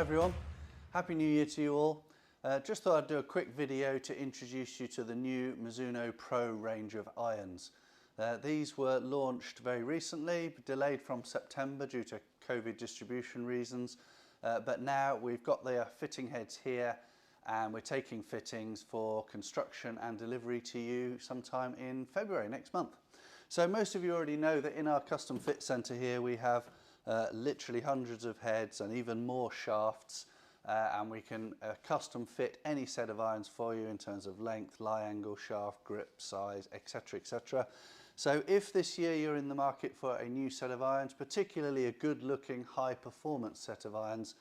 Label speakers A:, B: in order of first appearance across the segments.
A: everyone, Happy New Year to you all. Just thought I'd do a quick video to introduce you to the new Mizuno Pro range of irons. These were launched very recently, delayed from September due to COVID distribution reasons, but now we've got their fitting heads here and we're taking fittings for construction and delivery to you sometime in February next month. So most of you already know that in our custom fit centre here we have literally hundreds of heads and even more shafts, and we can custom fit any set of irons for you in terms of length, lie angle, shaft, grip, size, etc, etc. So if this year you're in the market for a new set of irons, particularly a good looking high performance set of irons,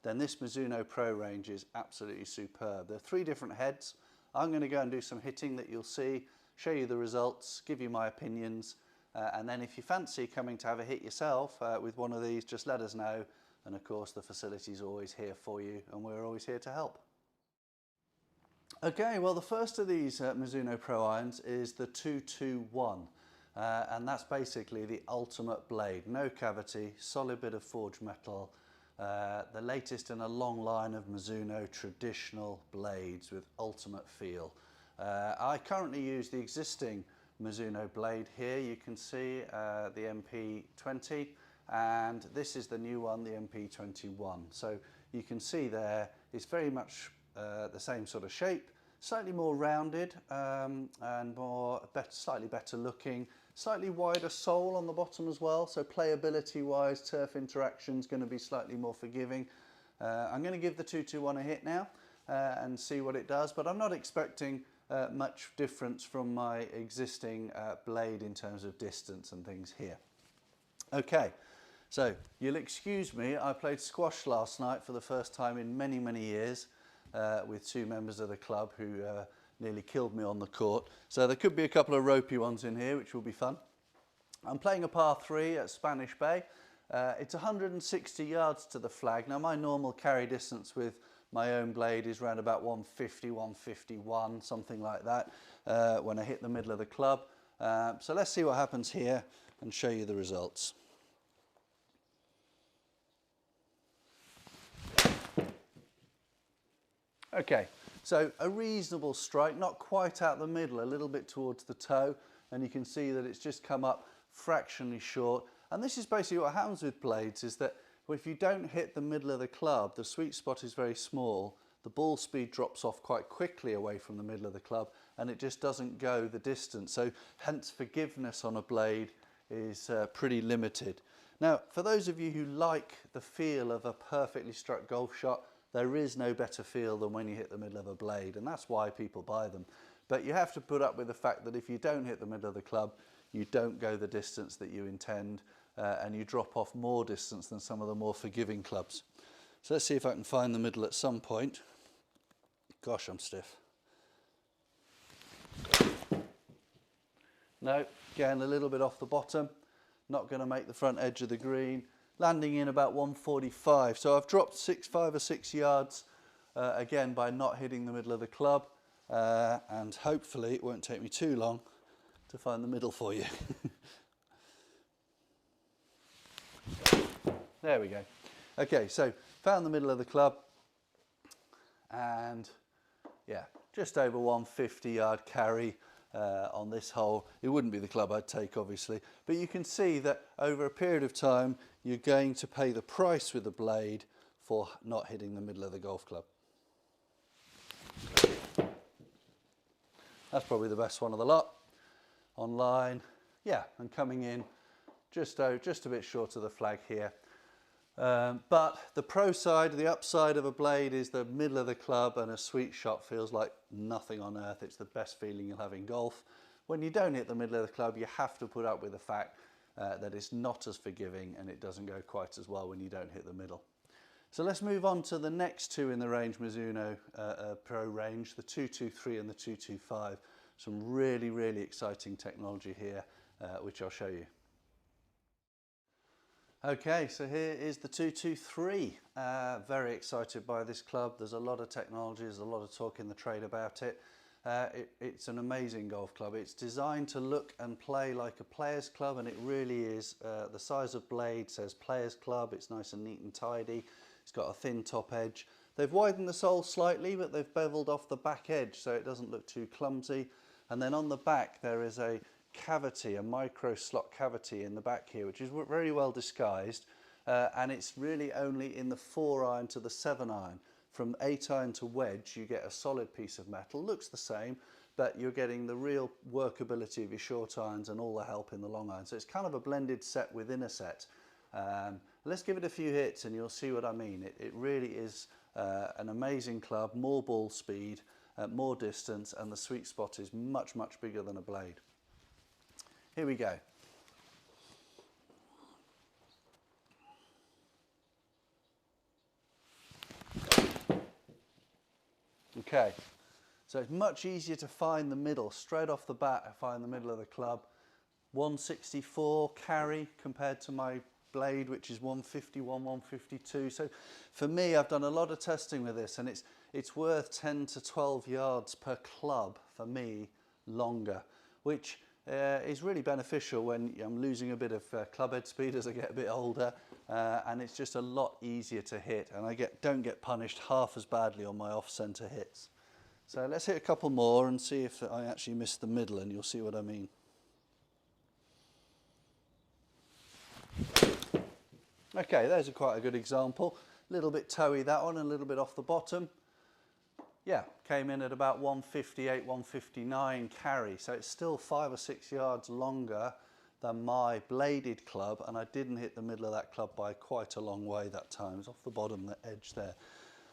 A: then this Mizuno Pro range is absolutely superb. There are 3 different heads. I'm going to go and do some hitting that you'll see, show you the results, give you my opinions, and then if you fancy coming to have a hit yourself with one of these, just let us know. And of course the facility's always here for you and we're always here to help. Okay, well the first of these Mizuno Pro irons is the 221, and that's basically the ultimate blade. No cavity, solid bit of forged metal, the latest in a long line of Mizuno traditional blades with ultimate feel. I currently use the existing Mizuno blade here. You can see the MP20, and this is the new one, the MP21. So you can see there it's very much the same sort of shape, slightly more rounded and slightly better looking, slightly wider sole on the bottom as well, so playability wise, turf interaction is going to be slightly more forgiving. I'm going to give the 221 a hit now and see what it does, but I'm not expecting much difference from my existing blade in terms of distance and things here. Okay, so you'll excuse me, I played squash last night for the first time in many, many years with 2 members of the club who nearly killed me on the court. So there could be a couple of ropey ones in here, which will be fun. I'm playing a par 3 at Spanish Bay. It's 160 yards to the flag. Now my normal carry distance with my own blade is around about 150, 151, something like that when I hit the middle of the club. So let's see what happens here and show you the results. Okay, so a reasonable strike, not quite out the middle, a little bit towards the toe, and you can see that it's just come up fractionally short. And this is basically what happens with blades, is that if you don't hit the middle of the club, the sweet spot is very small, the ball speed drops off quite quickly away from the middle of the club, and it just doesn't go the distance. So hence forgiveness on a blade is pretty limited. Now, for those of you who like the feel of a perfectly struck golf shot, there is no better feel than when you hit the middle of a blade, and that's why people buy them. But you have to put up with the fact that if you don't hit the middle of the club, you don't go the distance that you intend, and you drop off more distance than some of the more forgiving clubs. So let's see if I can find the middle at some point. Gosh, I'm stiff. No, again a little bit off the bottom, not going to make the front edge of the green. Landing in about 145, so I've dropped 5 or 6 yards again by not hitting the middle of the club, and hopefully it won't take me too long to find the middle for you. There we go. Okay, so found the middle of the club, and yeah, just over 150 yard carry on this hole. It wouldn't be the club I'd take, obviously, but you can see that over a period of time you're going to pay the price with the blade for not hitting the middle of the golf club. That's probably the best one of the lot. Online, yeah, and coming in just a bit short of the flag here. But the pro side, the upside of a blade is the middle of the club, and a sweet shot feels like nothing on earth. It's the best feeling you'll have in golf. When you don't hit the middle of the club, you have to put up with the fact that it's not as forgiving, and it doesn't go quite as well when you don't hit the middle. So let's move on to the next 2 in the range Mizuno Pro range, the 223 and the 225. Some really, really exciting technology here, which I'll show you. Okay, so here is the 223. Very excited by this club. There's a lot of technology, there's a lot of talk in the trade about it. It's an amazing golf club. It's designed to look and play like a player's club, and it really is. The size of blade says player's club. It's nice and neat and tidy. It's got a thin top edge. They've widened the sole slightly, but they've beveled off the back edge so it doesn't look too clumsy. And then on the back there is a cavity, a micro slot cavity in the back here, which is very well disguised. And it's really only in the 4-iron to the 7-iron. From 8-iron to wedge, you get a solid piece of metal. Looks the same, but you're getting the real workability of your short irons and all the help in the long iron. So it's kind of a blended set within a set. Let's give it a few hits and you'll see what I mean. It really is an amazing club, more ball speed, more distance, and the sweet spot is much, much bigger than a blade. Here we go. Okay, so it's much easier to find the middle. Straight off the bat, I find the middle of the club. 164 carry compared to my blade, which is 151, 152. So for me, I've done a lot of testing with this, and it's worth 10 to 12 yards per club for me longer, which is really beneficial when I'm losing a bit of club head speed as I get a bit older, and it's just a lot easier to hit, and I don't get punished half as badly on my off-centre hits. So let's hit a couple more and see if I actually miss the middle, and you'll see what I mean. Okay, there's quite a good example. A little bit toey that one, and a little bit off the bottom. Yeah, came in at about 158, 159 carry, so it's still 5 or 6 yards longer than my bladed club, and I didn't hit the middle of that club by quite a long way that time. It's off the bottom, the edge there.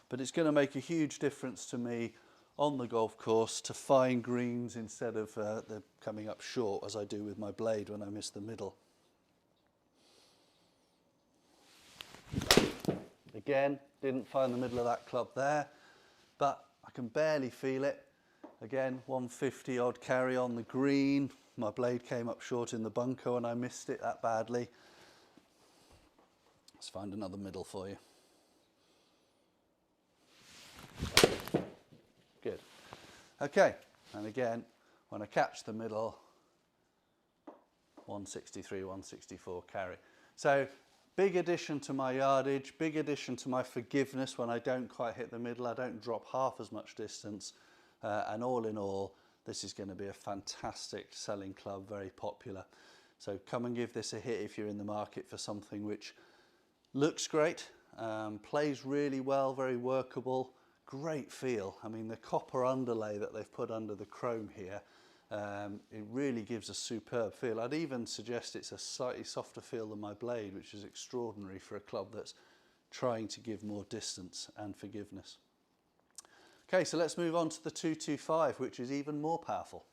A: But it's going to make a huge difference to me on the golf course to find greens instead of the coming up short as I do with my blade when I miss the middle. Again, didn't find the middle of that club there, but I can barely feel it. Again, 150 odd carry on the green. My blade came up short in the bunker and I missed it that badly. Let's find another middle for you. Good. Okay, and again, when I catch the middle, 163, 164 carry. So big addition to my yardage, big addition to my forgiveness when I don't quite hit the middle. I don't drop half as much distance, and all in all, this is going to be a fantastic selling club, very popular. So come and give this a hit if you're in the market for something which looks great, plays really well, very workable, great feel. I mean, the copper underlay that they've put under the chrome here, it really gives a superb feel. I'd even suggest it's a slightly softer feel than my blade, which is extraordinary for a club that's trying to give more distance and forgiveness. Okay, so let's move on to the 225, which is even more powerful.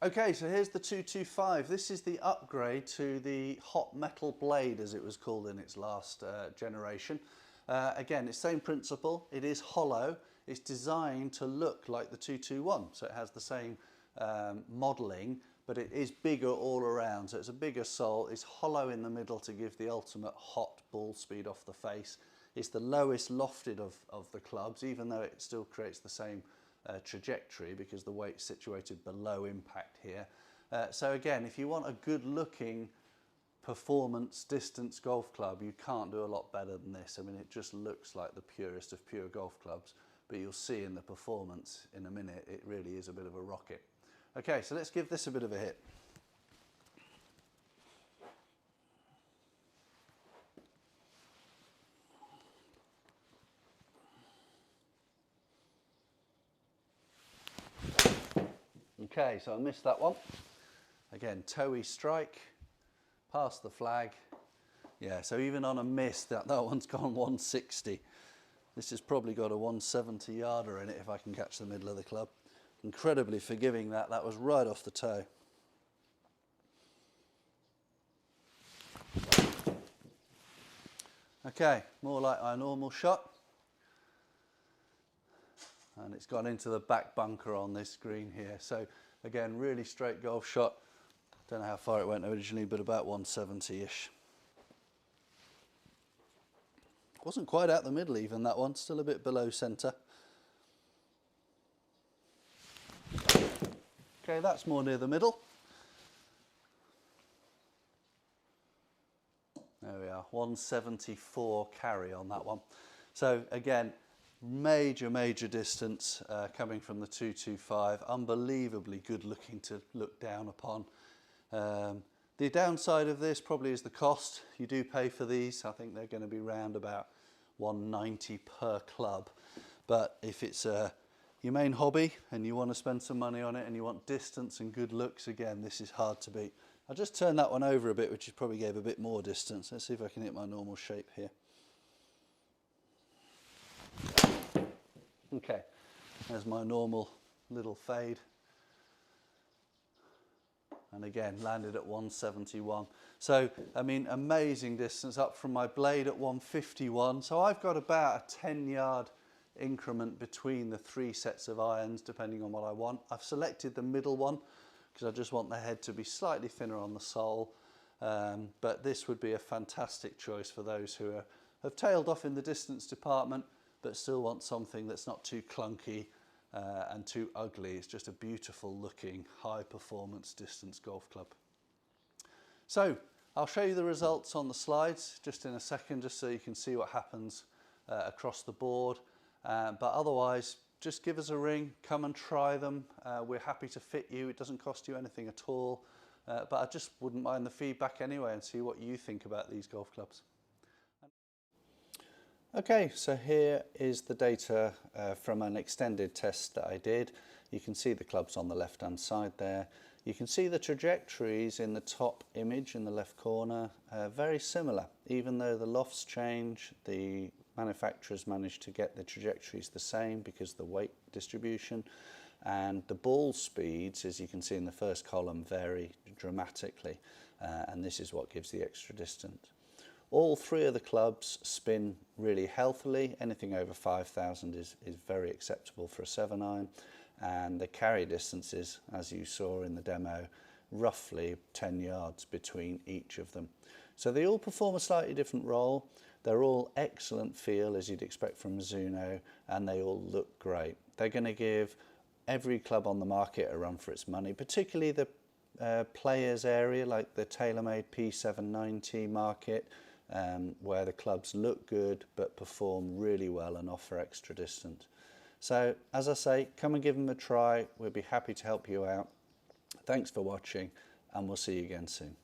A: Okay, so here's the 225. This is the upgrade to the hot metal blade, as it was called in its last generation. Again, it's the same principle. It is hollow. It's designed to look like the 221, so it has the same modelling, but it is bigger all around. So it's a bigger sole. It's hollow in the middle to give the ultimate hot ball speed off the face. It's the lowest lofted of the clubs, even though it still creates the same trajectory because the weight's situated below impact here. So again, if you want a good looking performance distance golf club, you can't do a lot better than this. I mean, it just looks like the purest of pure golf clubs, but you'll see in the performance in a minute, it really is a bit of a rocket. Okay, so let's give this a bit of a hit. Okay, so I missed that one. Again, toey strike, past the flag. Yeah, so even on a miss, that one's gone 160. This has probably got a 170 yarder in it if I can catch the middle of the club. Incredibly forgiving that was right off the toe. Okay, more like our normal shot. And it's gone into the back bunker on this green here. So again, really straight golf shot. Don't know how far it went originally, but about 170-ish. Wasn't quite out the middle even, that one, still a bit below centre. Okay, that's more near the middle. There we are. 174 carry on that one. So again, major distance coming from the 225, unbelievably good looking to look down upon. The downside of this probably is the cost. You do pay for these. I think they're going to be round about 190 per club. But if it's your main hobby and you want to spend some money on it and you want distance and good looks, again, this is hard to beat. I'll just turn that one over a bit, which probably gave a bit more distance. Let's see if I can hit my normal shape here. Okay, there's my normal little fade. And again, landed at 171. So, I mean, amazing distance up from my blade at 151. So I've got about a 10-yard increment between the 3 sets of irons, depending on what I want. I've selected the middle one because I just want the head to be slightly thinner on the sole. But this would be a fantastic choice for those who have tailed off in the distance department, but still want something that's not too clunky and too ugly. It's just a beautiful looking high performance distance golf club. So I'll show you the results on the slides just in a second, just so you can see what happens across the board. But otherwise, just give us a ring, come and try them. We're happy to fit you. It doesn't cost you anything at all. But I just wouldn't mind the feedback anyway and see what you think about these golf clubs. Okay, so here is the data from an extended test that I did. You can see the clubs on the left hand side there. You can see the trajectories in the top image in the left corner, very similar. Even though the lofts change, the manufacturers managed to get the trajectories the same because of the weight distribution, and the ball speeds, as you can see in the first column, vary dramatically, and this is what gives the extra distance. All 3 of the clubs spin really healthily. Anything over 5,000 is very acceptable for a 7-iron, and the carry distances, as you saw in the demo, roughly 10 yards between each of them. So they all perform a slightly different role. They're all excellent feel, as you'd expect from Mizuno, and they all look great. They're going to give every club on the market a run for its money, particularly the players area like the TaylorMade P790 market, where the clubs look good but perform really well and offer extra distance. So as I say, come and give them a try. We'll be happy to help you out. Thanks for watching, and we'll see you again soon.